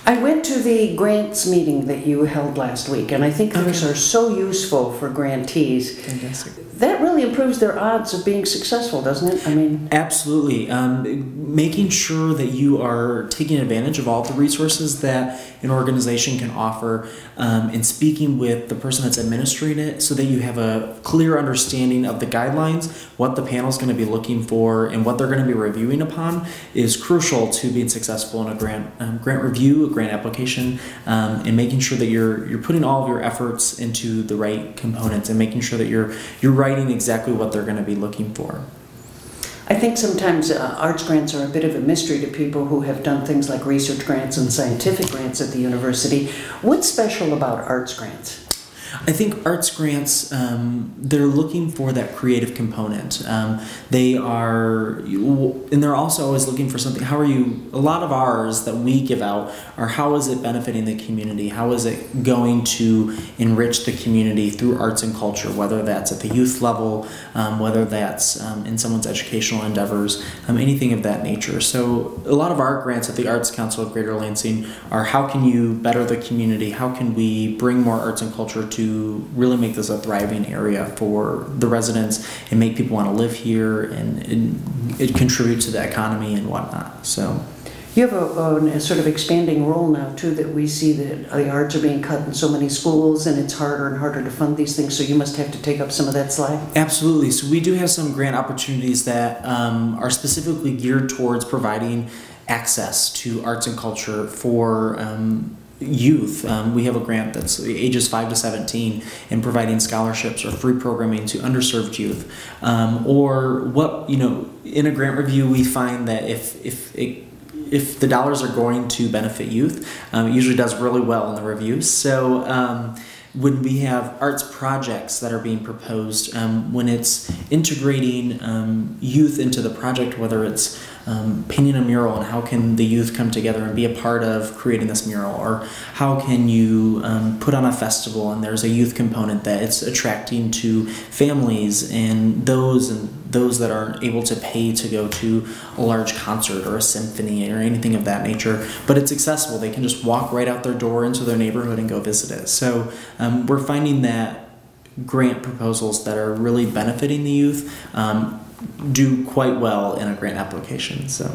I went to the grants meeting that you held last week, and I think those are so useful for grantees. Fantastic. That really improves their odds of being successful, doesn't it? I mean, absolutely. Making sure that you are taking advantage of all the resources that an organization can offer, and speaking with the person that's administering it so that you have a clear understanding of the guidelines, what the panel is going to be looking for, and what they're going to be reviewing upon is crucial to being successful in a grant review, a grant application, and making sure that you're putting all of your efforts into the right components and making sure that you're writing exactly what they're going to be looking for. I think sometimes arts grants are a bit of a mystery to people who have done things like research grants and scientific grants at the university. What's special about arts grants? I think arts grants, they're looking for that creative component. They're also always looking for something. A lot of ours that we give out are how is it benefiting the community? How is it going to enrich the community through arts and culture, whether that's at the youth level, whether that's in someone's educational endeavors, anything of that nature. So a lot of our grants at the Arts Council of Greater Lansing are how can you better the community? How can we bring more arts and culture to really make this a thriving area for the residents and make people want to live here and it contribute to the economy and whatnot. So you have a sort of expanding role now too, that we see that the arts are being cut in so many schools and it's harder and harder to fund these things, so you must have to take up some of that slack. Absolutely. So we do have some grant opportunities that are specifically geared towards providing access to arts and culture for youth. We have a grant that's ages 5 to 17 and providing scholarships or free programming to underserved youth. In a grant review, we find that if the dollars are going to benefit youth, it usually does really well in the reviews. So when we have arts projects that are being proposed, when it's integrating youth into the project, whether it's painting a mural and how can the youth come together and be a part of creating this mural, or how can you put on a festival and there's a youth component that it's attracting to families and those that aren't able to pay to go to a large concert or a symphony or anything of that nature, but it's accessible. They can just walk right out their door into their neighborhood and go visit it. So we're finding that grant proposals that are really benefiting the youth do quite well in a grant application. So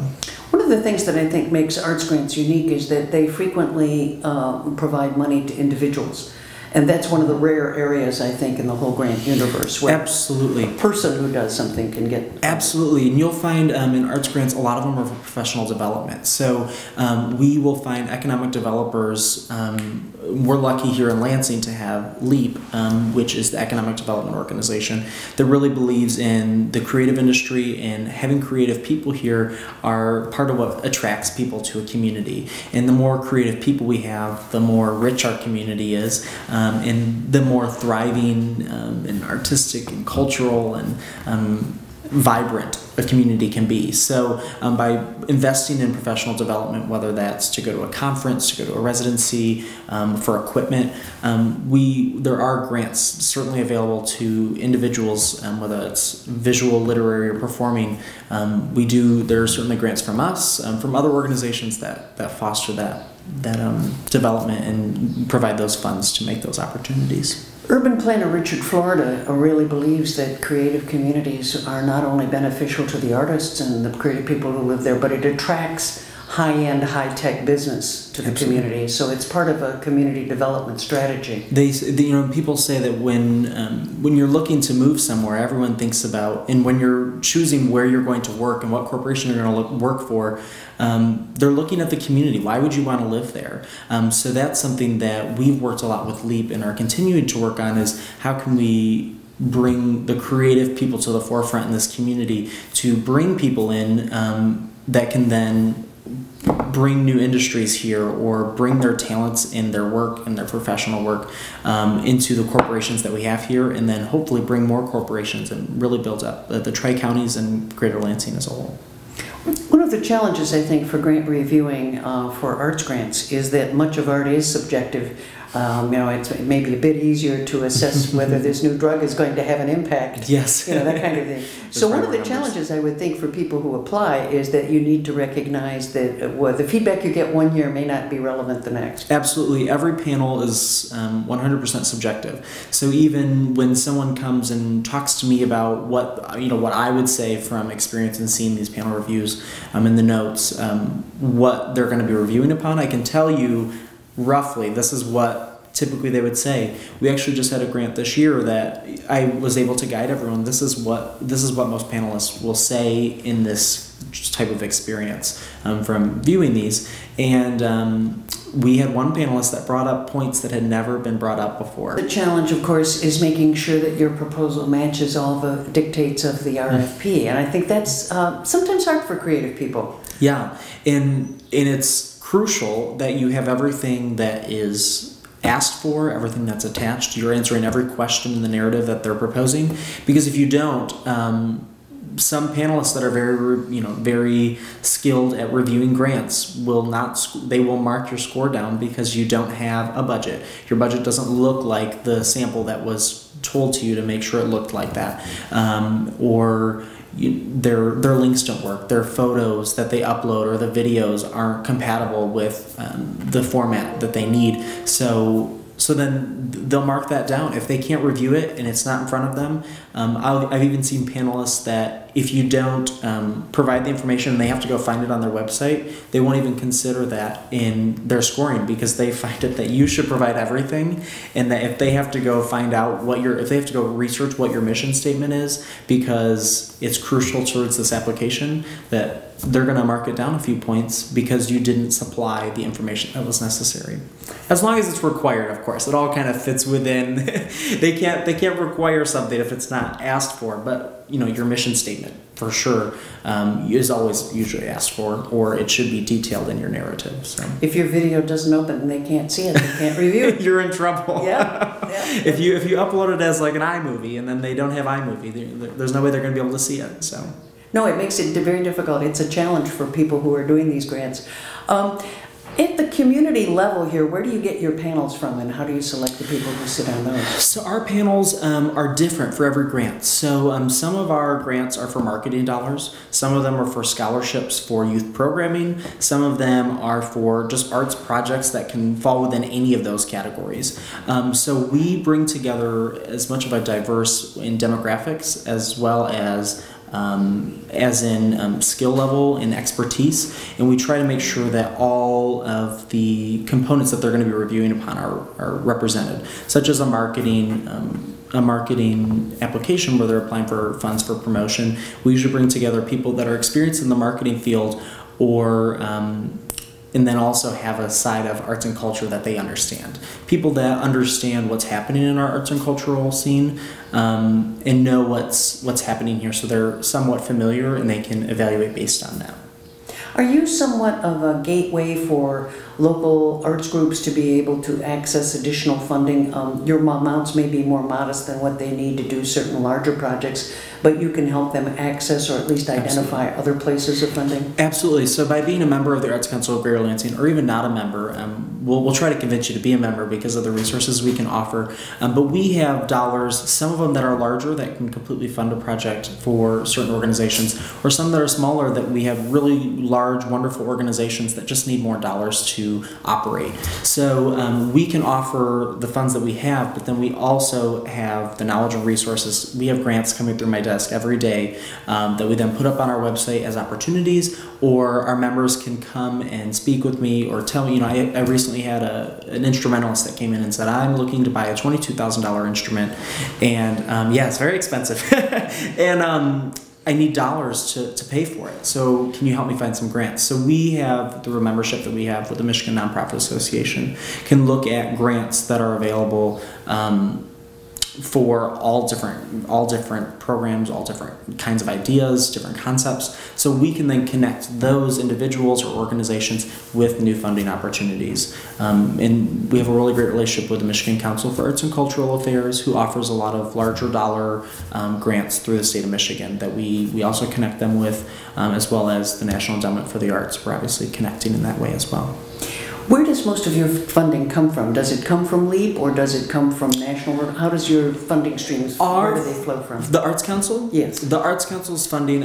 one of the things that I think makes arts grants unique is that they frequently provide money to individuals. And that's one of the rare areas, I think, in the whole grant universe where absolutely a person who does something can get... Absolutely. And you'll find in arts grants, a lot of them are for professional development. So we will find economic developers. We're lucky here in Lansing to have LEAP, which is the Economic Development Organization that really believes in the creative industry, and having creative people here are part of what attracts people to a community. And the more creative people we have, the more rich our community is. And the more thriving and artistic and cultural and vibrant a community can be. So by investing in professional development, whether that's to go to a conference, to go to a residency, for equipment, there are grants certainly available to individuals, whether it's visual, literary, or performing. There are certainly grants from us, from other organizations that foster that development and provide those funds to make those opportunities. Urban planner Richard Florida really believes that creative communities are not only beneficial to the artists and the creative people who live there, but it attracts high-end, high-tech business to the Absolutely. Community. So it's part of a community development strategy. People say that when you're looking to move somewhere, everyone thinks about, and when you're choosing where you're going to work and what corporation you're going to work for, they're looking at the community. Why would you want to live there? So that's something that we've worked a lot with LEAP and are continuing to work on, is how can we bring the creative people to the forefront in this community to bring people in that can then bring new industries here or bring their talents in their work and their professional work into the corporations that we have here, and then hopefully bring more corporations and really build up the Tri-Counties and Greater Lansing as a whole. One of the challenges, I think, for grant reviewing for arts grants is that much of art is subjective. It's maybe a bit easier to assess whether this new drug is going to have an impact. Yes. That kind of thing. So one of the challenges, I would think, for people who apply is that you need to recognize that the feedback you get one year may not be relevant the next. Absolutely. Every panel is 100% subjective. So even when someone comes and talks to me about what I would say from experience in seeing these panel reviews in the notes, what they're going to be reviewing upon, I can tell you roughly, this is what typically they would say. We actually just had a grant this year that I was able to guide everyone. This is what most panelists will say in this type of experience from viewing these. And we had one panelist that brought up points that had never been brought up before. The challenge, of course, is making sure that your proposal matches all the dictates of the RFP. And I think that's sometimes hard for creative people. Yeah, and it's crucial that you have everything that is asked for, everything that's attached. You're answering every question in the narrative that they're proposing, because if you don't, some panelists that are very skilled at reviewing grants will mark your score down because you don't have a budget. Your budget doesn't look like the sample that was told to you to make sure it looked like that, or their links don't work, their photos that they upload or the videos aren't compatible with the format that they need. So then they'll mark that down. If they can't review it and it's not in front of them, I've even seen panelists that if you don't provide the information and they have to go find it on their website, they won't even consider that in their scoring, because they find it that you should provide everything, and that if they have to go find out if they have to go research what your mission statement is because it's crucial towards this application, that they're going to mark it down a few points because you didn't supply the information that was necessary. As long as it's required, of course. It all kind of fits within. They can't require something if it's not asked for, but your mission statement for sure is always usually asked for, or it should be detailed in your narrative. So if your video doesn't open and they can't see it, they can't review it. You're in trouble. Yeah. If you upload it as like an iMovie and then they don't have iMovie, there's no way they're going to be able to see it. So. No, it makes it very difficult. It's a challenge for people who are doing these grants. At the community level here, where do you get your panels from, and how do you select the people who sit on those? So our panels are different for every grant. So some of our grants are for marketing dollars. Some of them are for scholarships for youth programming. Some of them are for just arts projects that can fall within any of those categories. So we bring together as much of a diverse in demographics as well as in skill level and expertise, and we try to make sure that all of the components that they're going to be reviewing upon are represented, such as a marketing application where they're applying for funds for promotion. We usually bring together people that are experienced in the marketing field, or and then also have a side of arts and culture that they understand. People that understand what's happening in our arts and cultural scene and know what's happening here, so they're somewhat familiar and they can evaluate based on that. Are you somewhat of a gateway for local arts groups to be able to access additional funding? Your amounts may be more modest than what they need to do certain larger projects, but you can help them access or at least identify other places of funding? Absolutely. So by being a member of the Arts Council of Greater Lansing, or even not a member, we'll try to convince you to be a member because of the resources we can offer. But we have dollars, some of them that are larger that can completely fund a project for certain organizations, or some that are smaller that we have really large, wonderful organizations that just need more dollars to operate. So we can offer the funds that we have, but then we also have the knowledge and resources. We have grants coming through my desk every day that we then put up on our website as opportunities, or our members can come and speak with me or tell me. I recently had an instrumentalist that came in and said, I'm looking to buy a $22,000 instrument, and yeah, it's very expensive, and I need dollars to pay for it. So can you help me find some grants? So we have, through a membership that we have with the Michigan Nonprofit Association, can look at grants that are available for all different programs, all different kinds of ideas, different concepts. So we can then connect those individuals or organizations with new funding opportunities. And we have a really great relationship with the Michigan Council for Arts and Cultural Affairs, who offers a lot of larger dollar grants through the state of Michigan that we also connect them with, as well as the National Endowment for the Arts. We're obviously connecting in that way as well. Where does most of your funding come from? Does it come from LEAP or does it come from national? How does your funding streams, where do they flow from? The Arts Council? Yes. The Arts Council's funding,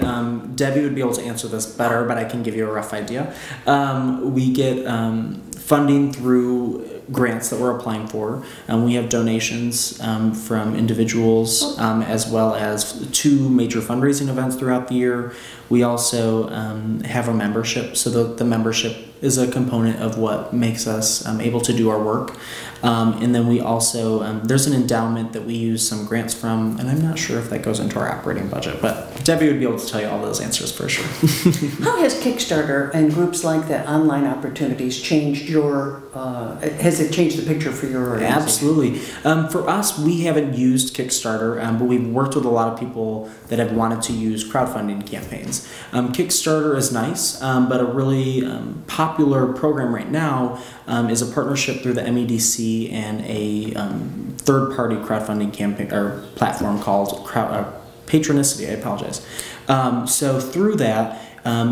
Debbie would be able to answer this better, but I can give you a rough idea. We get funding through grants that we're applying for. We have donations from individuals, as well as 2 major fundraising events throughout the year. We also have a membership, so the membership is a component of what makes us able to do our work. And then we also, there's an endowment that we use some grants from, and I'm not sure if that goes into our operating budget, but Debbie would be able to tell you all those answers for sure. How has Kickstarter and groups like that, online opportunities, changed your, has it changed the picture for your organization? Absolutely. For us, we haven't used Kickstarter, but we've worked with a lot of people that have wanted to use crowdfunding campaigns. Kickstarter is nice, but a really popular program right now is a partnership through the MEDC and a third-party crowdfunding campaign or platform called Patronicity. I apologize. So through that,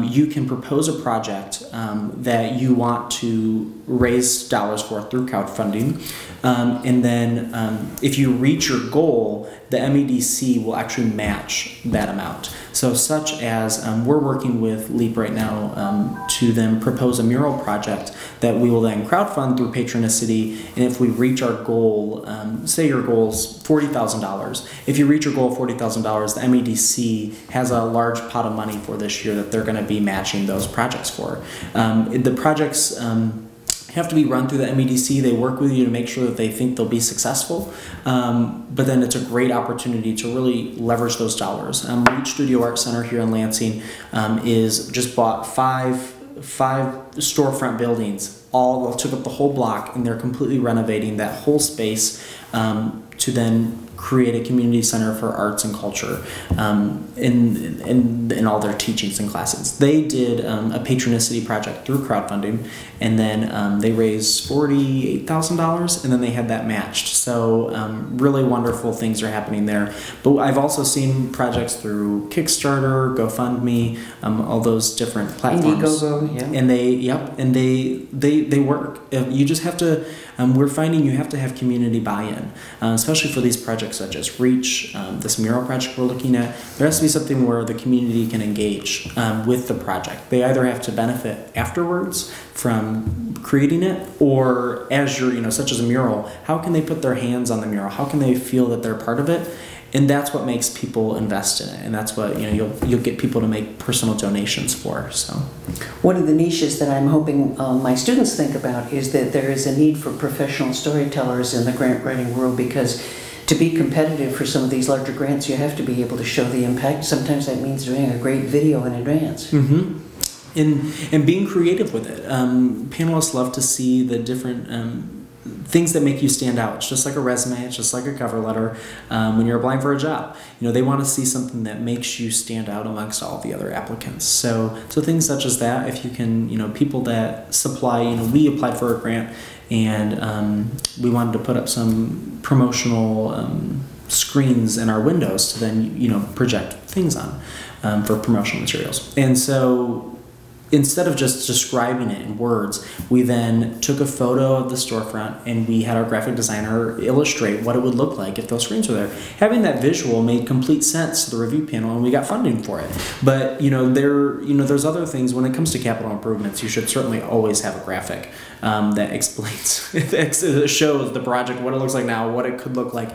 you can propose a project that you want to raise dollars for through crowdfunding, and then if you reach your goal, the MEDC will actually match that amount. So such as we're working with LEAP right now to then propose a mural project that we will then crowdfund through Patronicity, and if we reach our goal, say your goal is $40,000, if you reach your goal of $40,000, the MEDC has a large pot of money for this year that they're going to be matching those projects for. The projects have to be run through the MEDC. They work with you to make sure that they think they'll be successful, but then it's a great opportunity to really leverage those dollars. Reach Studio Art Center here in Lansing is just bought five storefront buildings, all took up the whole block, and they're completely renovating that whole space to then create a community center for arts and culture in all their teachings and classes. They did a Patronicity project through crowdfunding, and then they raised $48,000, and then they had that matched. So really wonderful things are happening there. But I've also seen projects through Kickstarter, GoFundMe, all those different platforms. Indiegogo, yeah. And they work. You just have to. We're finding you have to have community buy-in, especially for these projects such as Reach, this mural project we're looking at. There has to be something where the community can engage with the project. They either have to benefit afterwards from creating it, or as you're, such as a mural, how can they put their hands on the mural? How can they feel that they're part of it? And that's what makes people invest in it, and that's what you'll get people to make personal donations for. So, one of the niches that I'm hoping my students think about is that there is a need for professional storytellers in the grant writing world, because to be competitive for some of these larger grants, you have to be able to show the impact. Sometimes that means doing a great video in advance. Mm-hmm. And being creative with it. Panelists love to see the different things that make you stand out. It's just like a resume. It's just like a cover letter. When you're applying for a job, they want to see something that makes you stand out amongst all the other applicants. So things such as that. If you can, people that supply. We applied for a grant, and we wanted to put up some promotional screens in our windows to then project things on for promotional materials. And so, instead of just describing it in words, we then took a photo of the storefront, and we had our graphic designer illustrate what it would look like if those screens were there. Having that visual made complete sense to the review panel, and we got funding for it. But there's other things. When it comes to capital improvements, you should certainly always have a graphic that explains, that shows the project, what it looks like now, what it could look like,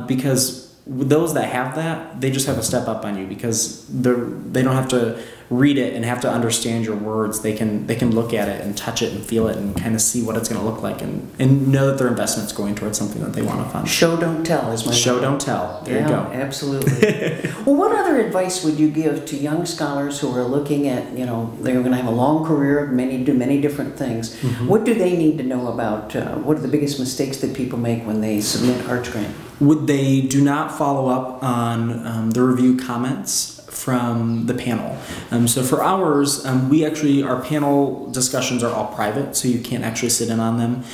because those that have that, they just have a step up on you, because they don't have to read it and have to understand your words. They can look at it and touch it and feel it and kind of see what it's going to look like and know that their investment's going towards something that they want to fund. Show, don't tell is my show, don't tell. There you go. Absolutely. Well, what other advice would you give to young scholars who are looking at, you know, they're going to have a long career, do many different things. Mm-hmm. What do they need to know about, what are the biggest mistakes that people make when they submit arts grant? They do not follow up on the review comments from the panel. So for ours, our panel discussions are all private, so you can't actually sit in on them.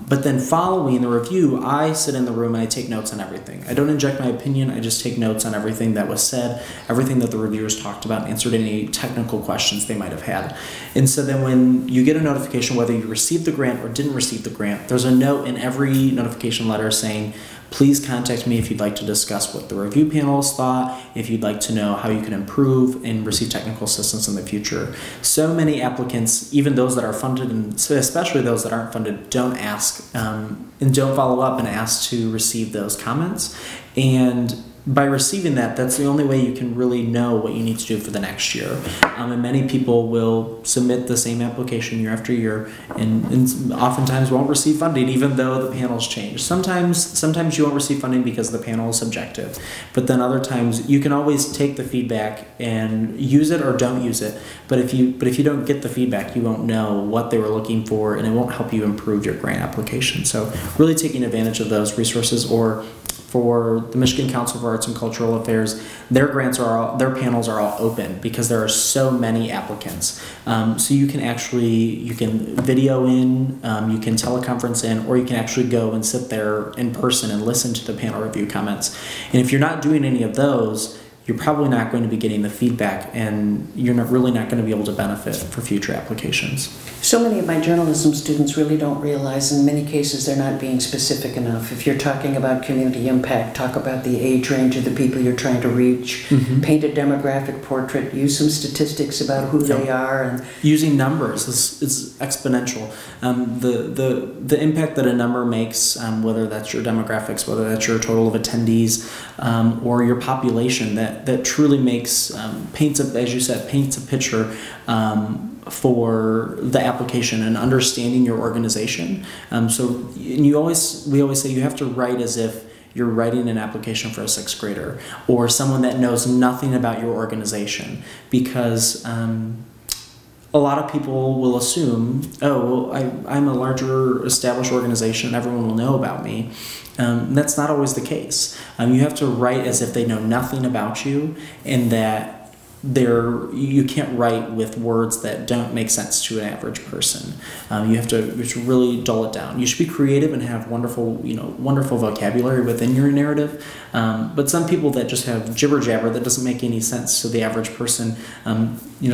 But then following the review, I sit in the room and I take notes on everything. I don't inject my opinion, I just take notes on everything that was said, everything that the reviewers talked about, and answered any technical questions they might have had. And so then when you get a notification whether you received the grant or didn't receive the grant, there's a note in every notification letter saying, please contact me if you'd like to discuss what the review panelists thought, if you'd like to know how you can improve and receive technical assistance in the future. So many applicants, even those that are funded, and especially those that aren't funded, don't ask and don't follow up and ask to receive those comments. And by receiving that, that's the only way you can really know what you need to do for the next year. And many people will submit the same application year after year and oftentimes won't receive funding even though the panels change. Sometimes you won't receive funding because the panel is subjective, but then other times you can always take the feedback and use it or don't use it. But if you don't get the feedback, you won't know what they were looking for and it won't help you improve your grant application. So really taking advantage of those resources. Or for the Michigan Council for Arts and Cultural Affairs, their panels are all open because there are so many applicants. So you can video in, you can teleconference in, or you can actually go and sit there in person and listen to the panel review comments. And if you're not doing any of those, you're probably not going to be getting the feedback and you're really not going to be able to benefit for future applications. So many of my journalism students really don't realize in many cases they're not being specific enough. If you're talking about community impact, talk about the age range of the people you're trying to reach, mm-hmm. paint a demographic portrait, use some statistics about who they are. And using numbers is exponential. The impact that a number makes, whether that's your demographics, whether that's your total of attendees, or your population, that truly makes, paints a picture for the application and understanding your organization. We always say you have to write as if you're writing an application for a sixth grader or someone that knows nothing about your organization, because a lot of people will assume, oh, well, I'm a larger established organization, everyone will know about me. That's not always the case. You have to write as if they know nothing about you, and that you can't write with words that don't make sense to an average person. You have to really dull it down. You should be creative and have wonderful vocabulary within your narrative. But some people that just have jibber jabber that doesn't make any sense to the average person.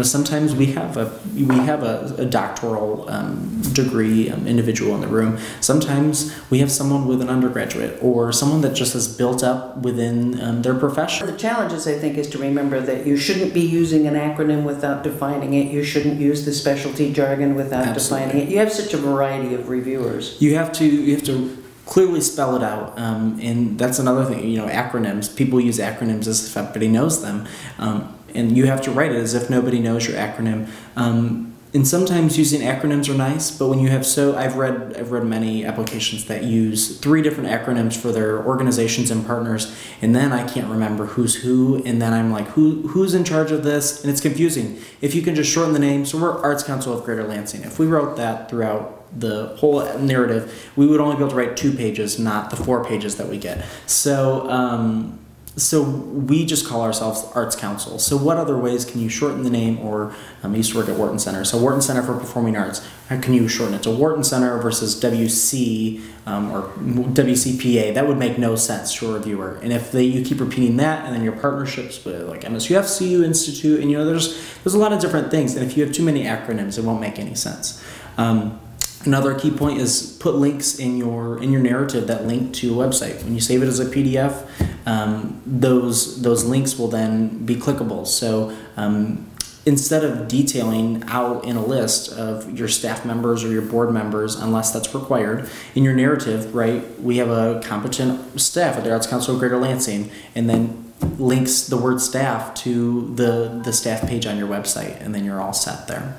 Sometimes we have a doctoral degree individual in the room. Sometimes we have someone with an undergraduate or someone that just has built up within their profession. The challenges, I think, is to remember that you shouldn't be using an acronym without defining it. You shouldn't use the specialty jargon without defining it. You have such a variety of reviewers. You have to clearly spell it out, and that's another thing. Acronyms. People use acronyms as if everybody knows them, and you have to write it as if nobody knows your acronym. And sometimes using acronyms are nice, but when you have I've read many applications that use 3 different acronyms for their organizations and partners, and then I can't remember who's who, and then I'm like, who's in charge of this? And it's confusing. If you can just shorten the name, so we're Arts Council of Greater Lansing. If we wrote that throughout the whole narrative, we would only be able to write 2 pages, not the 4 pages that we get. So we just call ourselves Arts Council. So what other ways can you shorten the name? Or I used to work at Wharton Center. So Wharton Center for Performing Arts. How can you shorten it to Wharton Center versus WC or WCPA? That would make no sense to a reviewer. And if you keep repeating that, and then your partnerships with like MSUF, CU Institute, and there's a lot of different things. And if you have too many acronyms, it won't make any sense. Another key point is put links in your narrative that link to a website. When you save it as a PDF, those links will then be clickable. So instead of detailing out in a list of your staff members or your board members, unless that's required, in your narrative, right, we have a competent staff at the Arts Council of Greater Lansing, and then links the word staff to the staff page on your website, and then you're all set there.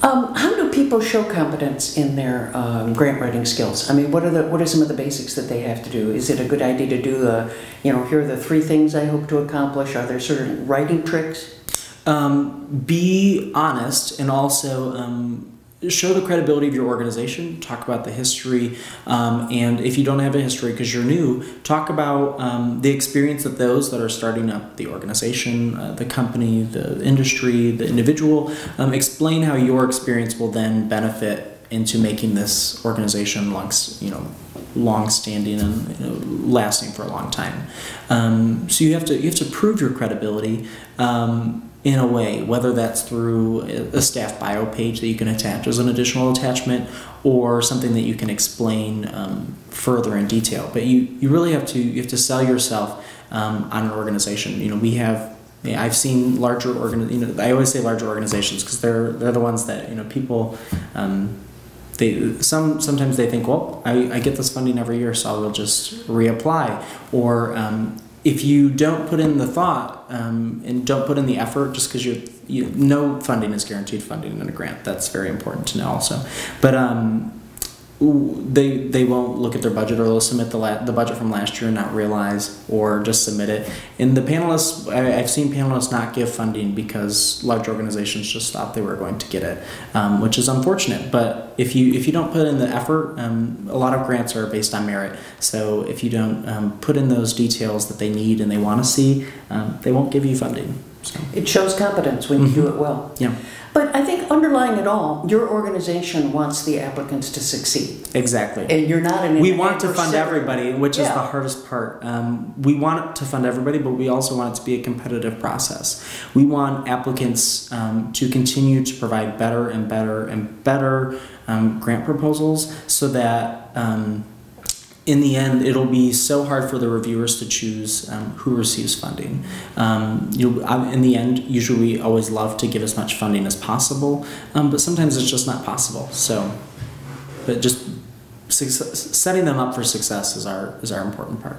How do people show competence in their grant writing skills? I mean, what are some of the basics that they have to do? Is it a good idea to do here are the 3 things I hope to accomplish? Are there certain writing tricks? Be honest, and also show the credibility of your organization. Talk about the history, and if you don't have a history because you're new, talk about the experience of those that are starting up the organization, the company, the industry, the individual. Explain how your experience will then benefit into making this organization long-standing and lasting for a long time. So you have to prove your credibility. In a way, whether that's through a staff bio page that you can attach as an additional attachment, or something that you can explain further in detail. But you really have to sell yourself on an organization. I've seen larger I always say larger organizations because they're the ones that people. Sometimes they think, well, I get this funding every year, so I will just reapply, or if you don't put in the thought and don't put in the effort, just because no funding is guaranteed funding in a grant. That's very important to know also. But they won't look at their budget, or they'll submit the budget from last year and not realize, or just submit it. And the panelists, I've seen panelists not give funding because large organizations just thought they were going to get it, which is unfortunate. But if you don't put in the effort, a lot of grants are based on merit. So if you don't put in those details that they need and they want to see, they won't give you funding. So. It shows competence when you do it well. Yeah. But I think underlying it all, your organization wants the applicants to succeed. Exactly. And you're not an We want to fund everybody, which is Yeah. the hardest part. We want to fund everybody, but we also want it to be a competitive process. We want applicants to continue to provide better and better and better grant proposals, so that in the end, it'll be so hard for the reviewers to choose who receives funding. In the end, usually we always love to give as much funding as possible, but sometimes it's just not possible. So, but just setting them up for success is our important part.